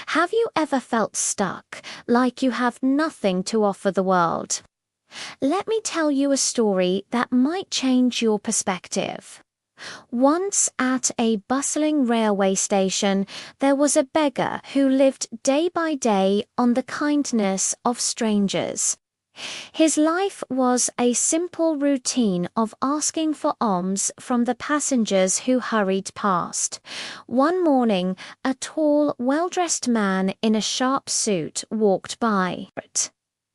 Have you ever felt stuck, like you have nothing to offer the world? Let me tell you a story that might change your perspective. Once at a bustling railway station, there was a beggar who lived day by day on the kindness of strangers. His life was a simple routine of asking for alms from the passengers who hurried past. One morning, a tall, well-dressed man in a sharp suit walked by.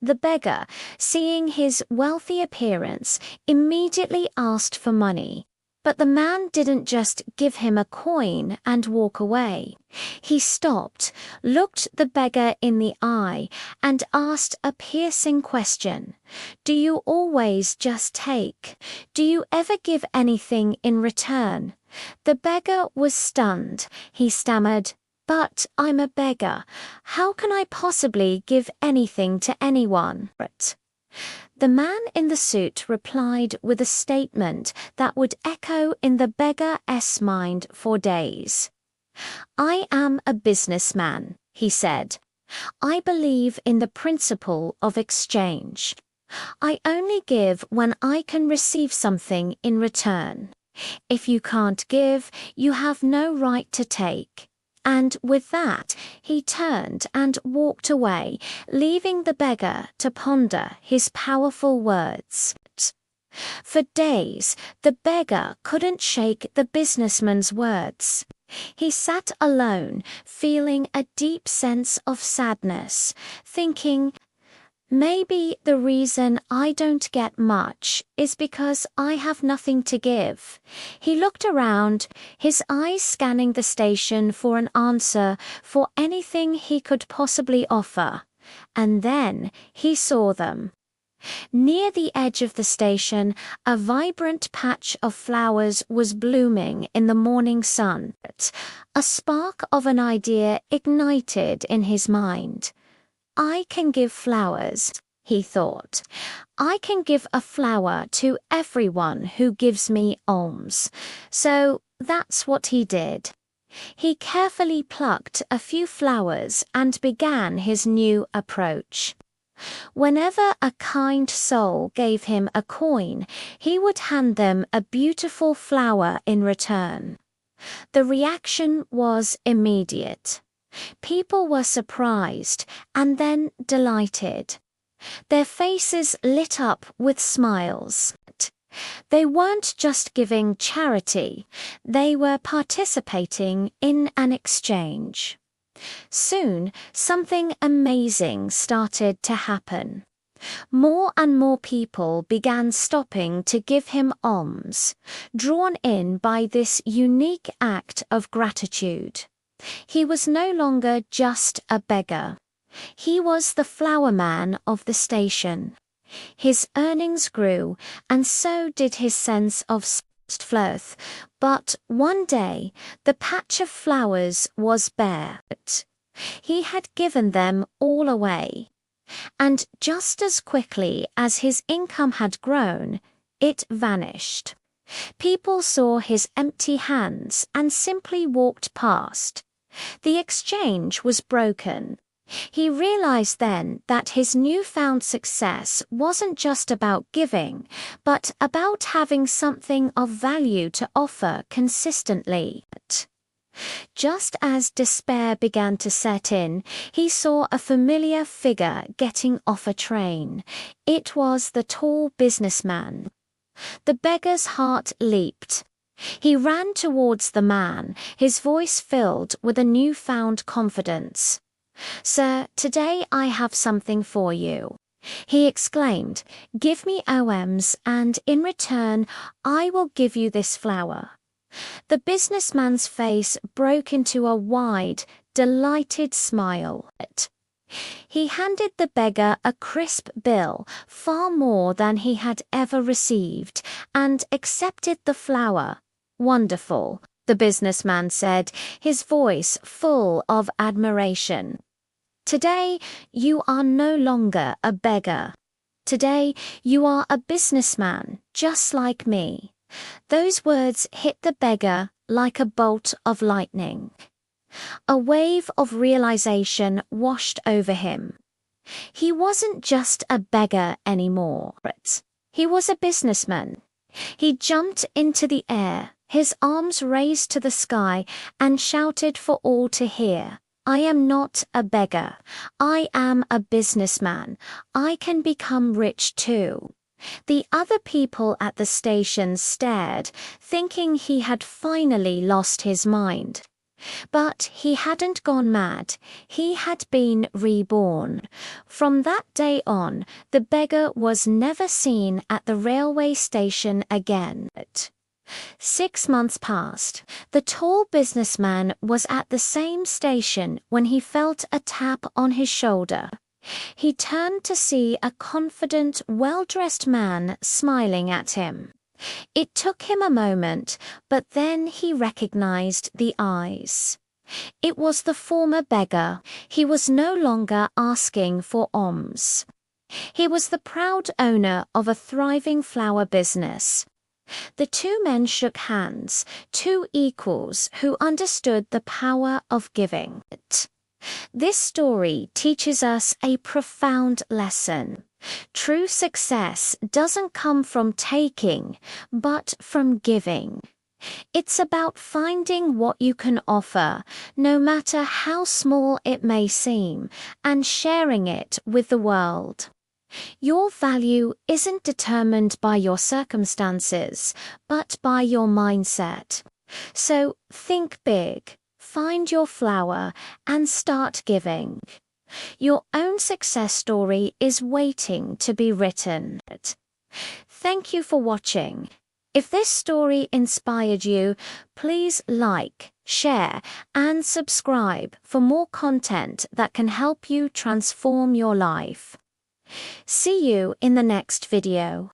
The beggar, seeing his wealthy appearance, immediately asked for money. But the man didn't just give him a coin and walk away. He stopped, looked the beggar in the eye, and asked a piercing question. Do you always just take? Do you ever give anything in return? The beggar was stunned. He stammered, "But I'm a beggar. How can I possibly give anything to anyone?" The man in the suit replied with a statement that would echo in the beggar's mind for days. "I am a businessman," he said. "I believe in the principle of exchange. I only give when I can receive something in return. If you can't give, you have no right to take." And with that, he turned and walked away, leaving the beggar to ponder his powerful words. For days, the beggar couldn't shake the businessman's words. He sat alone, feeling a deep sense of sadness, thinking, maybe the reason I don't get much is because I have nothing to give. He looked around, his eyes scanning the station for an answer for anything he could possibly offer. And then he saw them. Near the edge of the station, a vibrant patch of flowers was blooming in the morning sun. A spark of an idea ignited in his mind. I can give flowers, he thought. I can give a flower to everyone who gives me alms. So that's what he did. He carefully plucked a few flowers and began his new approach. Whenever a kind soul gave him a coin, he would hand them a beautiful flower in return. The reaction was immediate. People were surprised and then delighted. Their faces lit up with smiles. They weren't just giving charity, they were participating in an exchange. Soon, something amazing started to happen. More and more people began stopping to give him alms, drawn in by this unique act of gratitude. He was no longer just a beggar. He was the flower man of the station. His earnings grew, and so did his sense of self-worth. But one day, the patch of flowers was bare. He had given them all away. And just as quickly as his income had grown, it vanished. People saw his empty hands and simply walked past. The exchange was broken. He realized then that his newfound success wasn't just about giving, but about having something of value to offer consistently. Just as despair began to set in, he saw a familiar figure getting off a train. It was the tall businessman. The beggar's heart leaped. He ran towards the man, his voice filled with a newfound confidence. "Sir, today I have something for you," he exclaimed. "Give me alms, and in return I will give you this flower." The businessman's face broke into a wide, delighted smile. He handed the beggar a crisp bill, far more than he had ever received, and accepted the flower. "Wonderful," the businessman said, his voice full of admiration. "Today, you are no longer a beggar. Today, you are a businessman, just like me." Those words hit the beggar like a bolt of lightning. A wave of realization washed over him. He wasn't just a beggar anymore. He was a businessman. He jumped into the air, his arms raised to the sky, and shouted for all to hear, "I am not a beggar. I am a businessman. I can become rich too." The other people at the station stared, thinking he had finally lost his mind. But he hadn't gone mad. He had been reborn. From that day on, the beggar was never seen at the railway station again. 6 months passed. The tall businessman was at the same station when he felt a tap on his shoulder. He turned to see a confident, well-dressed man smiling at him. It took him a moment, but then he recognized the eyes. It was the former beggar. He was no longer asking for alms. He was the proud owner of a thriving flower business. The two men shook hands, two equals who understood the power of giving. This story teaches us a profound lesson. True success doesn't come from taking, but from giving. It's about finding what you can offer, no matter how small it may seem, and sharing it with the world. Your value isn't determined by your circumstances, but by your mindset. So think big, find your flower, and start giving. Your own success story is waiting to be written. Thank you for watching. If this story inspired you, please like, share, and subscribe for more content that can help you transform your life. See you in the next video.